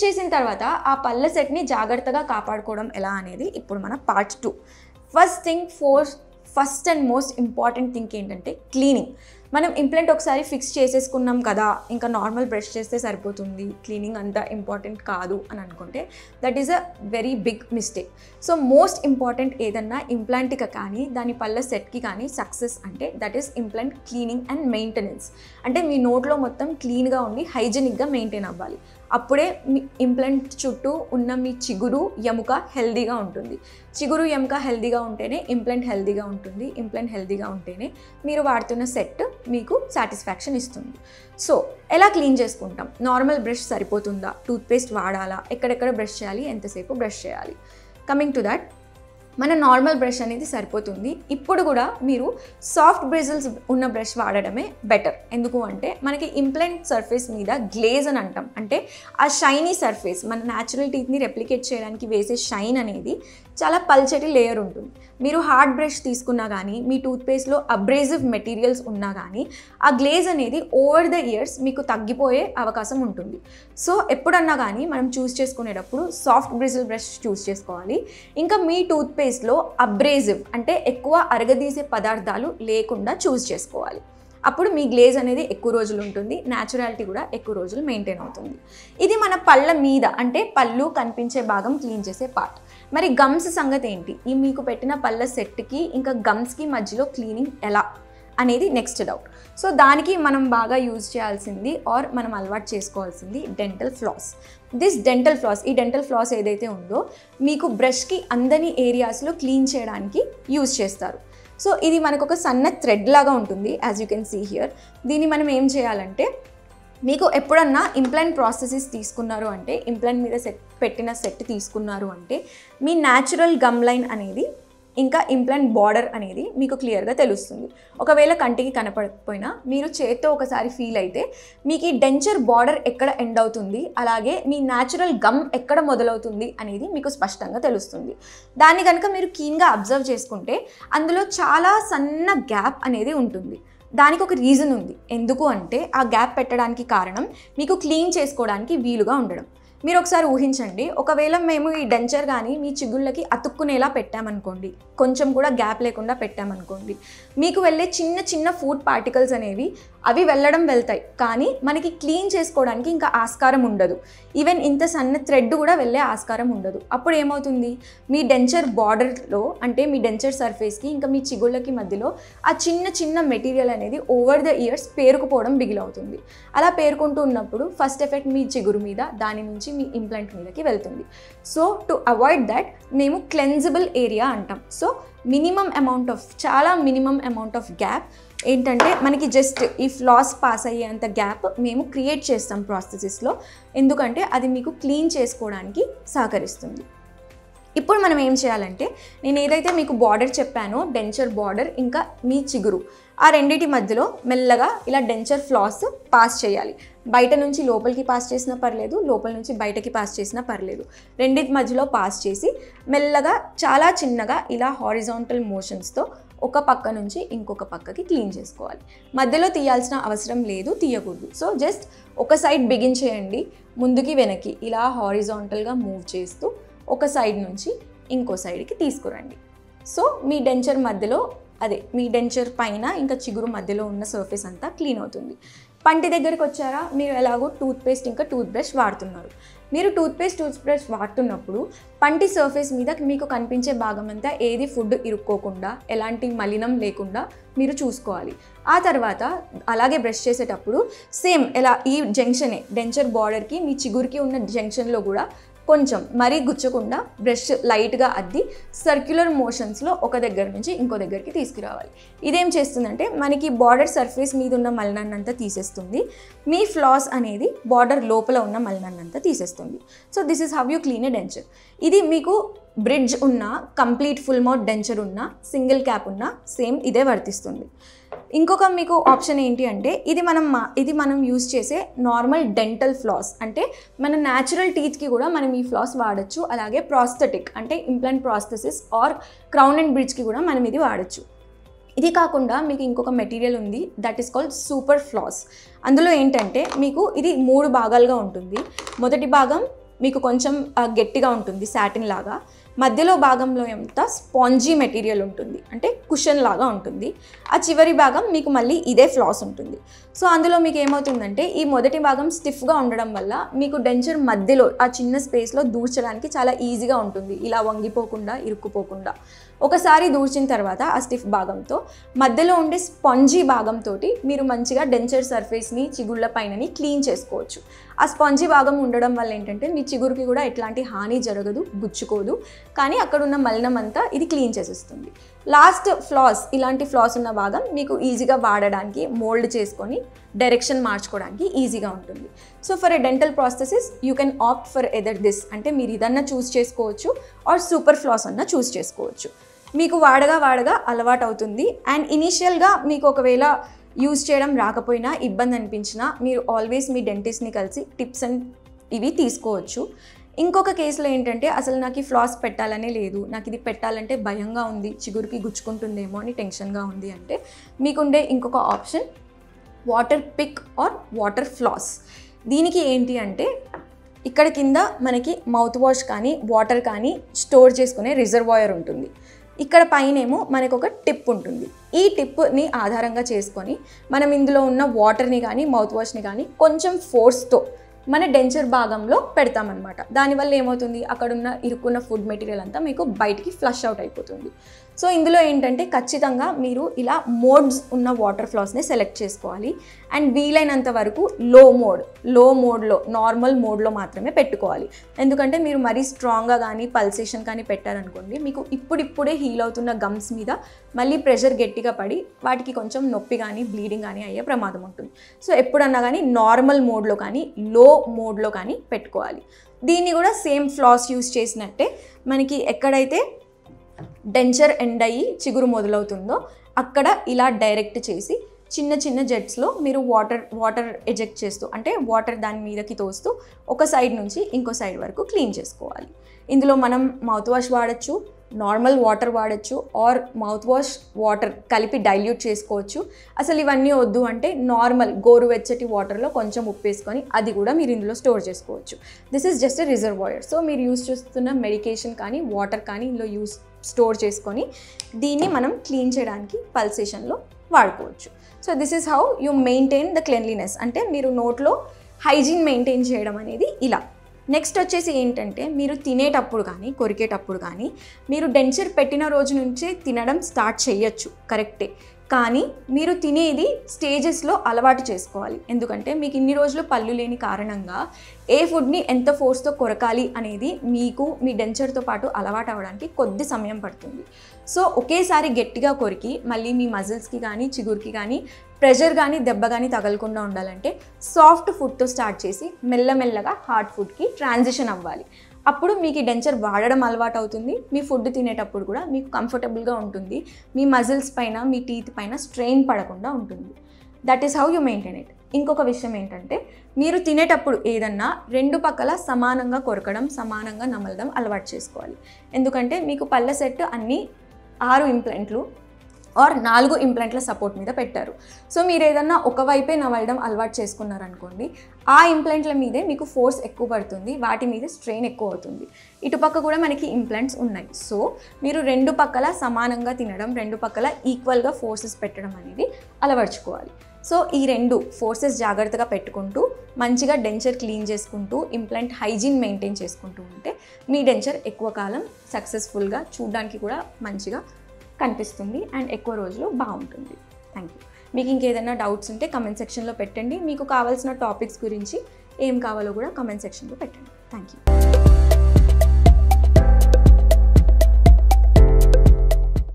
Fix చేసిన తర్వాత ఆ పళ్ళ సెట్ని జాగ్రత్తగా కాపాడుకోవడం ఎలా అనేది ఇప్పుడు మన part 2. First and most important thing ఏంటంటే క్లీనింగ్. మనం ఇంప్లాంట్ ఒకసారి ఫిక్స్ చేసేసుకున్నాం కదా, ఇంకా నార్మల్ బ్రష్ చేస్తే సరిపోతుంది, క్లీనింగ్ అంత ఇంపార్టెంట్ కాదు అని అనుకుంటే that is a very big mistake. So most important ఏదన్నా ఇంప్లాంట్కి కానీ దాని పళ్ళ సెట్కి కానీ సక్సెస్ అంటే that is implant cleaning and maintenance. అంటే మీ నోట్లో మొత్తం క్లీన్గా ఉండి హైజెనిక్గా మెయింటైన్ అవ్వాలి. అప్పుడే మీ ఇంప్లాంట్ చుట్టూ ఉన్న మీ చిగురు ఎముక హెల్దీగా ఉంటుంది. చిగురు ఎముక హెల్దీగా ఉంటేనే ఇంప్లాంట్ హెల్దీగా ఉంటుంది. ఇంప్లాంట్ హెల్దీగా ఉంటేనే మీరు వాడుతున్న సెట్ మీకు సాటిస్ఫాక్షన్ ఇస్తుంది. సో ఎలా క్లీన్ చేసుకుంటాం? నార్మల్ బ్రష్ సరిపోతుందా? టూత్పేస్ట్ వాడాలా? ఎక్కడెక్కడ బ్రష్ చేయాలి? ఎంతసేపు బ్రష్ చేయాలి? కమింగ్ టు దట్, మన నార్మల్ బ్రష్ అనేది సరిపోతుంది. ఇప్పుడు కూడా మీరు సాఫ్ట్ బ్రిజిల్స్ ఉన్న బ్రష్ వాడడమే బెటర్. ఎందుకు అంటే మనకి ఇంప్లాంట్ సర్ఫేస్ మీద గ్లేజ్ అని అంటాం. అంటే ఆ షైనీ సర్ఫేస్ మన న్యాచురల్ టీత్ని రెప్లికేట్ చేయడానికి వేసే షైన్ అనేది చాలా పల్చటి లేయర్ ఉంటుంది. మీరు హార్డ్ బ్రష్ తీసుకున్నా కానీ మీ టూత్పేస్ట్లో అబ్రేజివ్ మెటీరియల్స్ ఉన్నా కానీ ఆ గ్లేజ్ అనేది ఓవర్ ద ఇయర్స్ మీకు తగ్గిపోయే అవకాశం ఉంటుంది. సో ఎప్పుడన్నా కానీ మనం చూస్ చేసుకునేటప్పుడు సాఫ్ట్ బ్రిజిల్ బ్రష్ చూస్ చేసుకోవాలి. ఇంకా మీ టూత్పేస్ట్లో అబ్రేజివ్ అంటే ఎక్కువ అరగదీసే పదార్థాలు లేకుండా చూస్ చేసుకోవాలి. అప్పుడు మీ గ్లేజ్ అనేది ఎక్కువ రోజులు ఉంటుంది, న్యాచురాలిటీ కూడా ఎక్కువ రోజులు మెయింటైన్ అవుతుంది. ఇది మన పళ్ళ మీద అంటే పళ్ళు కనిపించే భాగం క్లీన్ చేసే పార్ట్. మరి గమ్స్ సంగతి ఏంటి? ఈ మీకు పెట్టిన పళ్ళ సెట్కి ఇంకా గమ్స్కి మధ్యలో క్లీనింగ్ ఎలా అనేది నెక్స్ట్ డౌట్. సో దానికి మనం బాగా యూజ్ చేయాల్సింది ఆర్ మనం అలవాటు చేసుకోవాల్సింది డెంటల్ ఫ్లాస్. ఈ డెంటల్ ఫ్లాస్ ఏదైతే ఉందో మీకు బ్రష్కి అందని ఏరియాస్లో క్లీన్ చేయడానికి యూజ్ చేస్తారు. సో ఇది మనకు ఒక సన్న థ్రెడ్ లాగా ఉంటుంది, as you can see here. దీన్ని మనం ఏం చేయాలంటే, మీకు ఎప్పుడన్నా ఇంప్లాంట్ ప్రాసెసెస్ తీసుకున్నారు అంటే, ఇంప్లాంట్ మీద పెట్టిన సెట్ తీసుకున్నారు అంటే మీ న్యాచురల్ గమ్ లైన్ అనేది ఇంకా ఇంప్లాంట్ బార్డర్ అనేది మీకు క్లియర్గా తెలుస్తుంది. ఒకవేళ కంటికి కనపడకపోయినా మీరు చేత్తో ఒకసారి ఫీల్ అయితే మీకు ఈ డెంచర్ బార్డర్ ఎక్కడ ఎండ్ అవుతుంది, అలాగే మీ న్యాచురల్ గమ్ ఎక్కడ మొదలవుతుంది అనేది మీకు స్పష్టంగా తెలుస్తుంది. దాన్ని కనుక మీరు కీన్గా అబ్జర్వ్ చేసుకుంటే అందులో చాలా సన్న గ్యాప్ అనేది ఉంటుంది. దానికి ఒక రీజన్ ఉంది. ఎందుకు అంటే ఆ గ్యాప్ పెట్టడానికి కారణం మీకు క్లీన్ చేసుకోవడానికి వీలుగా ఉండడం. మీరు ఒకసారి ఊహించండి, ఒకవేళ మేము ఈ డెంచర్ కానీ మీ చిగుళ్ళకి అతుక్కునేలా పెట్టామనుకోండి, కొంచెం కూడా గ్యాప్ లేకుండా పెట్టామనుకోండి, మీకు వెళ్ళే చిన్న చిన్న ఫుడ్ పార్టికల్స్ అనేవి అవి వెళ్తాయి, కానీ మనకి క్లీన్ చేసుకోవడానికి ఇంకా ఆస్కారం ఉండదు. ఈవెన్ ఇంత సన్న థ్రెడ్ కూడా వెళ్ళే ఆస్కారం ఉండదు. అప్పుడు ఏమవుతుంది, మీ డెంచర్ బార్డర్లో అంటే మీ డెంచర్ సర్ఫేస్కి ఇంకా మీ చిగుళ్ళకి మధ్యలో ఆ చిన్న చిన్న మెటీరియల్ అనేది ఓవర్ ద ఇయర్స్ పేరుకుపోవడం బిగిలవుతుంది. అలా పేరుకుంటూ ఉన్నప్పుడు ఫస్ట్ ఎఫెక్ట్ మీ చిగురు మీద, దాని నుంచి మీ ఇంప్లాంట్ మీదకి వెళ్తుంది. సో టు అవాయిడ్ దట్ మేము క్లెన్జబుల్ ఏరియా అంటాం. So minimum amount of gap ఏంటంటే మనకి జస్ట్ ఈ ఫ్లాస్ పాస్ అయ్యేంత గ్యాప్ మేము క్రియేట్ చేస్తాం ప్రాసెసెస్లో. ఎందుకంటే అది మీకు క్లీన్ చేసుకోవడానికి సహకరిస్తుంది. ఇప్పుడు మనం ఏం చేయాలంటే, నేను ఏదైతే మీకు బార్డర్ చెప్పానో డెంచర్ బార్డర్ ఇంకా మీ చిగురు, ఆ రెండింటి మధ్యలో మెల్లగా ఇలా డెంచర్ ఫ్లాస్ పాస్ చేయాలి. బయట నుంచి లోపలికి పాస్ చేసినా పర్లేదు, లోపల నుంచి బయటకి పాస్ చేసినా పర్లేదు. రెండింటి మధ్యలో పాస్ చేసి మెల్లగా చాలా చిన్నగా ఇలా హారిజాంటల్ మోషన్స్తో ఒక పక్క నుంచి ఇంకొక పక్కకి క్లీన్ చేసుకోవాలి. మధ్యలో తీయాల్సిన అవసరం లేదు, తీయకూడదు. సో జస్ట్ ఒక సైడ్ బిగిన్ చేయండి, ముందుకి వెనక్కి ఇలా హారిజాంటల్గా మూవ్ చేస్తూ ఒక సైడ్ నుంచి ఇంకో సైడ్కి తీసుకురండి. సో మీ డెంచర్ మధ్యలో మీ డెంచర్ పైన ఇంకా చిగురు మధ్యలో ఉన్న సర్ఫేస్ అంతా క్లీన్ అవుతుంది. పంటి దగ్గరికి వచ్చారా, మీరు ఎలాగో టూత్పేస్ట్ ఇంకా టూత్ బ్రష్ వాడుతున్నారు. మీరు టూత్ బ్రష్ వాడుతున్నప్పుడు పంటి సర్ఫేస్ మీద మీకు కనిపించే భాగం అంతా ఏది ఫుడ్ ఇరుక్కోకుండా, ఎలాంటి మలినం లేకుండా మీరు చూసుకోవాలి. ఆ తర్వాత అలాగే బ్రష్ చేసేటప్పుడు సేమ్ ఎలా ఈ డెంచర్ బార్డర్కి మీ చిగురికి ఉన్న జంక్షన్లో కూడా కొంచెం మరీ గుచ్చకుండా బ్రష్ లైట్గా అద్ది సర్క్యులర్ మోషన్స్లో ఒక దగ్గర నుంచి ఇంకో దగ్గరికి తీసుకురావాలి. ఇదేం చేస్తుందంటే మనకి బార్డర్ సర్ఫేస్ మీద ఉన్న మలినాన్నంతా తీసేస్తుంది, మీ ఫ్లాస్ అనేది బార్డర్ లోపల ఉన్న మలినాన్నంతా తీసేస్తుంది. So this is how you clean a denture. ఇది మీకు బ్రిడ్జ్ ఉన్న, కంప్లీట్ ఫుల్ మౌత్ డెంచర్ ఉన్న, సింగిల్ క్యాప్ ఉన్న సేమ్ ఇదే వర్తిస్తుంది. ఇంకొక మీకు ఆప్షన్ ఏంటి అంటే, ఇది మనం యూజ్ చేసే నార్మల్ డెంటల్ ఫ్లాస్. అంటే మన న్యాచురల్ టీత్కి కూడా మనం ఈ ఫ్లాస్ వాడచ్చు. అలాగే ప్రాస్థెటిక్ అంటే implant prosthesis are crown and బ్రిడ్జ్కి కూడా మనం ఇది వాడచ్చు. ఇది కాకుండా మీకు ఇంకొక మెటీరియల్ ఉంది, that is called super floss. అందులో ఏంటంటే మీకు ఇది 3 భాగాలుగా ఉంటుంది. మొదటి భాగం మీకు కొంచెం గట్టిగా ఉంటుంది సాటిన్ లాగా, మధ్యలో భాగంలో ఎంత స్పాంజీ మెటీరియల్ ఉంటుంది, అంటే కుషన్ లాగా ఉంటుంది. ఆ చివరి భాగం మీకు మళ్ళీ ఇదే ఫ్లాస్ ఉంటుంది. సో అందులో మీకు ఏమవుతుందంటే ఈ మొదటి భాగం స్టిఫ్గా ఉండడం వల్ల మీకు డెంచర్ మధ్యలో ఆ చిన్న స్పేస్లో దూర్చడానికి చాలా ఈజీగా ఉంటుంది, ఇలా వంగిపోకుండా ఇరుక్కుపోకుండా. ఒకసారి దూర్చిన తర్వాత ఆ స్టిఫ్ భాగంతో మధ్యలో ఉండే స్పాంజీ భాగంతో మీరు మంచిగా డెంచర్ సర్ఫేస్ని చిగుళ్ళ పైనని క్లీన్ చేసుకోవచ్చు. ఆ స్పాంజీ భాగం ఉండడం వల్ల ఏంటంటే మీ చిగురుకి కూడా ఎట్లాంటి హాని జరగదు, గుచ్చుకోదు, కానీ అక్కడ ఉన్న మలినం అంతా ఇది క్లీన్ చేసేస్తుంది. లాస్ట్ ఫ్లాస్, ఇలాంటి ఫ్లాస్ ఉన్న భాగం మీకు ఈజీగా వాడడానికి, మోల్డ్ చేసుకొని డైరెక్షన్ మార్చుకోవడానికి ఈజీగా ఉంటుంది. So for a dental processes you can opt for either this, అంటే మీరు ఇదన్నా చూస్ చేసుకోవచ్చు ఆర్ సూపర్ ఫ్లాస్ అన్నా చూస్ చేసుకోవచ్చు. మీకు వాడగా అలవాటు అవుతుంది. అండ్ ఇనీషియల్గా మీకు ఒకవేళ యూజ్ చేయడం రాకపోయినా, ఇబ్బంది అనిపించినా మీరు ఆల్వేస్ మీ డెంటిస్ట్ని కలిసి టిప్స్ అండ్ ఇవి తీసుకోవచ్చు. ఇంకొక కేసులో ఏంటంటే అసలు నాకు ఈ ఫ్లాస్ పెట్టాలనే లేదు, నాకు ఇది పెట్టాలంటే భయంగా ఉంది, చిగురుకి గుచ్చుకుంటుందేమో అని టెన్షన్గా ఉంది అంటే మీకుండే ఇంకొక option water pick or water floss. దీనికి ఏంటి అంటే ఇక్కడ కింద మనకి మౌత్ వాష్ కానీ వాటర్ కానీ స్టోర్ చేసుకునే రిజర్వాయర్ ఉంటుంది. ఇక్కడ పైనేమో మనకు ఒక టిప్ ఉంటుంది. ఈ టిప్ని ఆధారంగా చేసుకొని మనం ఇందులో ఉన్న వాటర్ని కానీ మౌత్ వాష్ని కానీ కొంచెం ఫోర్స్తో మన డెంచర్ భాగంలో పెడతామన్నమాట. దానివల్ల ఏమవుతుంది, అక్కడున్న ఇరుక్కున్న ఫుడ్ మెటీరియల్ అంతా మీకు బయటికి ఫ్లష్ అవుట్ అయిపోతుంది. సో ఇందులో ఏంటంటే ఖచ్చితంగా మీరు ఇలా మోడ్స్ ఉన్న వాటర్ ఫ్లాస్ని సెలెక్ట్ చేసుకోవాలి. అండ్ వీలైనంత వరకు లో మోడ్లో నార్మల్ మోడ్లో మాత్రమే పెట్టుకోవాలి. ఎందుకంటే మీరు మరీ స్ట్రాంగ్గా కానీ పల్సేషన్ కానీ పెట్టారనుకోండి, మీకు ఇప్పుడిప్పుడే హీల్ అవుతున్న గమ్స్ మీద మళ్ళీ ప్రెషర్ గట్టిగా పడి వాటికి కొంచెం నొప్పి కానీ బ్లీడింగ్ కానీ అయ్యే ప్రమాదం ఉంటుంది. సో ఎప్పుడన్నా కానీ నార్మల్ మోడ్లో కానీ లో మోడ్లో కానీ పెట్టుకోవాలి. దీన్ని కూడా సేమ్ ఫ్లాస్ యూస్ చేసినట్టే మనకి ఎక్కడైతే డెంచర్ ఎండ్ అయ్యి చిగురు మొదలవుతుందో అక్కడ ఇలా డైరెక్ట్ చేసి చిన్న చిన్న జెట్స్లో మీరు వాటర్ ఎజెక్ట్ చేస్తూ, అంటే వాటర్ దాని మీదకి తోస్తూ ఒక సైడ్ నుంచి ఇంకో సైడ్ వరకు క్లీన్ చేసుకోవాలి. ఇందులో మనం మౌత్ వాష్ వాడచ్చు, నార్మల్ వాటర్ వాడచ్చు, ఆర్ మౌత్ వాష్ వాటర్ కలిపి డైల్యూట్ చేసుకోవచ్చు. అసలు ఇవన్నీ వద్దు అంటే నార్మల్ గోరువెచ్చటి వాటర్లో కొంచెం ఉప్పు వేసుకొని అది కూడా మీరు ఇందులో స్టోర్ చేసుకోవచ్చు. This is just a reservoir. So మీరు యూస్ చేస్తున్న మెడికేషన్ కానీ వాటర్ కానీ ఇందులో స్టోర్ చేసుకొని దీన్ని మనం క్లీన్ చేయడానికి పల్సేషన్లో వాడుకోవచ్చు. So this is how you maintain the cleanliness, అంటే మీరు నోట్లో హైజీన్ మెయింటైన్ చేయడం అనేది ఇలా. నెక్స్ట్ వచ్చేసి ఏంటంటే మీరు తినేటప్పుడు కానీ కొరికేటప్పుడు కానీ మీరు డెంచర్ పెట్టిన రోజు నుంచే తినడం స్టార్ట్ చేయొచ్చు, కరెక్టే. కానీ మీరు తినేది స్టేజెస్లో అలవాటు చేసుకోవాలి. ఎందుకంటే మీకు ఇన్ని రోజులు పళ్ళు లేని కారణంగా ఏ ఫుడ్ని ఎంత ఫోర్స్తో కొరకాలి అనేది మీకు మీ డెంచర్తో పాటు అలవాటు అవ్వడానికి కొద్ది సమయం పడుతుంది. సో ఒకేసారి గట్టిగా కొరికి మళ్ళీ మీ మజిల్స్కి కానీ చిగురికి కానీ ప్రెషర్ కానీ దెబ్బ కానీ తగలకుండా ఉండాలంటే సాఫ్ట్ ఫుడ్తో స్టార్ట్ చేసి మెల్లమెల్లగా హార్డ్ ఫుడ్కి ట్రాన్సిషన్ అవ్వాలి. అప్పుడు మీకు ఈ డెంచర్ వాడడం అలవాటు అవుతుంది. మీ ఫుడ్ తినేటప్పుడు కూడా మీకు కంఫర్టబుల్గా ఉంటుంది. మీ మజిల్స్ పైన మీ టీత్ పైన స్ట్రెయిన్ పడకుండా ఉంటుంది. That is how you maintain it. ఇంకొక విషయం ఏంటంటే మీరు తినేటప్పుడు ఏదన్నా రెండు పక్కల సమానంగా కొరకడం, సమానంగా నమలడం అలవాటు చేసుకోవాలి. ఎందుకంటే మీకు పళ్ళ సెట్ అన్నీ 6 ఇంప్లాంట్లు ఆర్ 4 ఇంప్లాంట్ల సపోర్ట్ మీద పెట్టారు. సో మీరు ఏదన్నా ఒకవైపే నమలడం అలవాటు చేసుకున్నారనుకోండి, ఆ ఇంప్లాంట్ల మీదే మీకు ఫోర్స్ ఎక్కువ పడుతుంది, వాటి మీద స్ట్రెయిన్ ఎక్కువ అవుతుంది. ఇటుపక్క కూడా మనకి ఇంప్లాంట్స్ ఉన్నాయి. సో మీరు రెండు పక్కల సమానంగా తినడం, రెండు పక్కల ఈక్వల్గా ఫోర్సెస్ పెట్టడం అనేది అలవర్చుకోవాలి. సో ఈ రెండు ఫోర్సెస్ జాగ్రత్తగా పెట్టుకుంటూ మంచిగా డెంచర్ క్లీన్ చేసుకుంటూ ఇంప్లాంట్ హైజీన్ మెయింటైన్ చేసుకుంటూ ఉంటే మీ డెంచర్ ఎక్కువ కాలం సక్సెస్ఫుల్గా చూడడానికి కూడా మంచిగా కనిపిస్తుంది అండ్ ఎక్కువ రోజులు బాగుంటుంది. Thank you. మీకు ఇంకేదైనా డౌట్స్ ఉంటే కమెంట్ సెక్షన్లో పెట్టండి. మీకు కావాల్సిన టాపిక్స్ గురించి ఏం కావాలో కూడా కమెంట్ సెక్షన్లో పెట్టండి. Thank you.